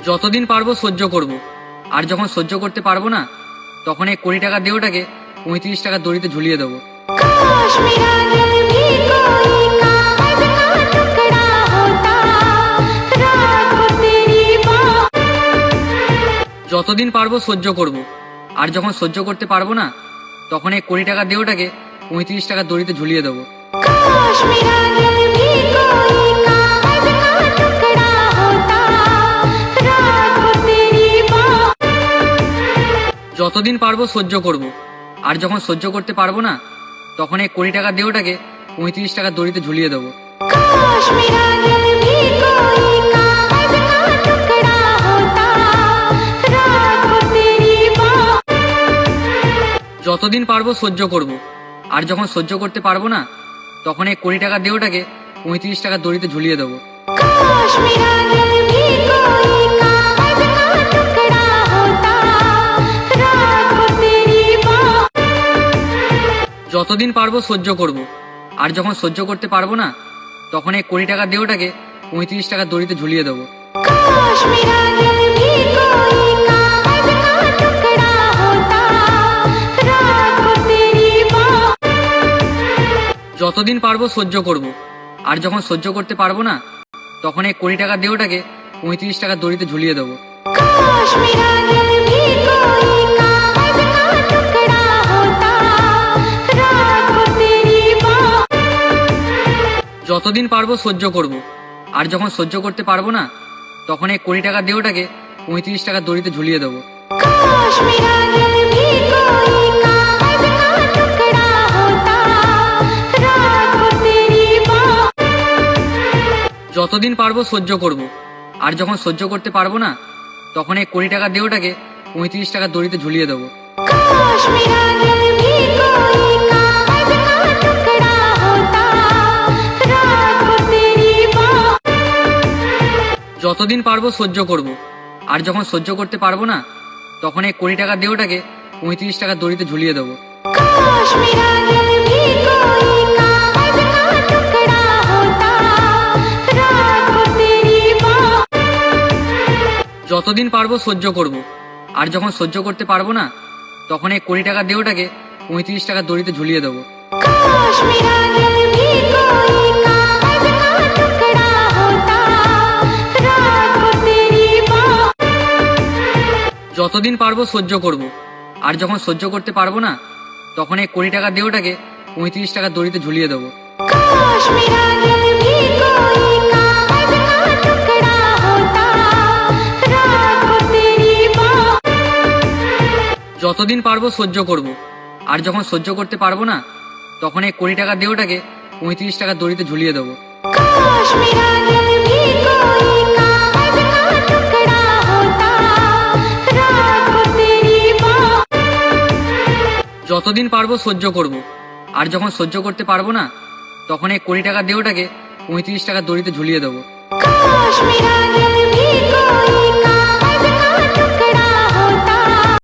যতদিন পারবো সহ্য করব, আর যখন সহ্য করতে পারবো না তখন এই 20 টাকা দেওটাকে 35 টাকা দড়িতে ঝুলিয়ে দেবো। काश मेरा दिल भी कोई कागज का टुकड़ा होता, रात को तेरी बाहों। যতদিন পারবো সহ্য করব, আর যখন সহ্য করতে পারবো না তখন এই 20 টাকা দেওটাকে 35 টাকা দড়িতে ঝুলিয়ে দেবো। काश मेरा दिल भी कोई कागज का टुकड़ा होता, रात को तेरी बाहों। যতদিন পারবো সহ্য করব, আর যখন সহ্য করতে পারবো না তখন এই 20 টাকা দেওটাকে 35 টাকা দড়িতে ঝুলিয়ে দেবো। काश मेरा दिल भी कोई कागज का टुकड़ा होता, रात को तेरी बाहों। যতদিন পারবো সহ্য করব, আর যখন সহ্য করতে পারবো না তখন এই 20 টাকা দেওটাকে 35 টাকা দড়িতে ঝুলিয়ে দেবো। काश मेरा दिल भी कोई कागज का टुकड़ा होता, रात को तेरी बाहों। যতদিন পারবো সহ্য করব, আর যখন সহ্য করতে পারবো না তখন এই 20 টাকা দেওটাকে 35 টাকা দড়িতে ঝুলিয়ে দেবো। काश मेरा दिल भी कोई कागज का टुकड़ा होता, रात को तेरी बाहों। যতদিন পারবো সহ্য করব, আর যখন সহ্য করতে পারবো না তখন এই 20 টাকা দেওটাকে 35 টাকা দড়িতে ঝুলিয়ে দেবো। काश मेरा दिल भी कोई कागज का टुकड़ा होता, रात को तेरी बाहों। যতদিন পারবো সহ্য করব, আর যখন সহ্য করতে পারবো না তখন এই 20 টাকা দেওটাকে 35 টাকা দড়িতে ঝুলিয়ে দেবো। काश मेरा दिल भी कोई कागज का टुकड़ा होता, रात को तेरी बाहों। যতদিন পারবো সহ্য করব, আর যখন সহ্য করতে পারবো না তখন এই 20 টাকা দেওটাকে 35 টাকা দড়িতে ঝুলিয়ে দেবো। काश मेरा दिल भी कोई कागज का टुकड़ा होता, रात को तेरी बाहों। যতদিন পারবো সহ্য করব, আর যখন সহ্য করতে পারবো না তখন এই 20 টাকা দেওটাকে 35 টাকা দড়িতে ঝুলিয়ে দেবো। काश मेरा दिल भी कोई कागज का टुकड़ा होता, रात को तेरी बाहों। যতদিন পারবো সহ্য করব, আর যখন সহ্য করতে পারবো না তখন এই 20 টাকা দেওটাকে 35 টাকা দড়িতে ঝুলিয়ে দেবো। काश मेरा दिल भी कोई कागज का टुकड़ा होता, रात को तेरी बाहों। যতদিন পারবো সহ্য করব, আর যখন সহ্য করতে পারবো না তখন এই 20 টাকা দেওটাকে 35 টাকা দড়িতে ঝুলিয়ে দেবো। काश मेरा दिल भी कोई कागज का टुकड़ा होता, रात को तेरी बाहों। যতদিন পারবো সহ্য করব, আর যখন সহ্য করতে পারবো না তখন এই 20 টাকা দেওটাকে 35 টাকা দড়িতে ঝুলিয়ে দেবো। काश मेरा दिल भी कोई कागज का टुकड़ा होता, रात को तेरी बाहों। যতদিন পারবো সহ্য করব, আর যখন সহ্য করতে পারবো না তখন এই 20 টাকা দেওটাকে 35 টাকা দড়িতে ঝুলিয়ে দেবো। काश मेरा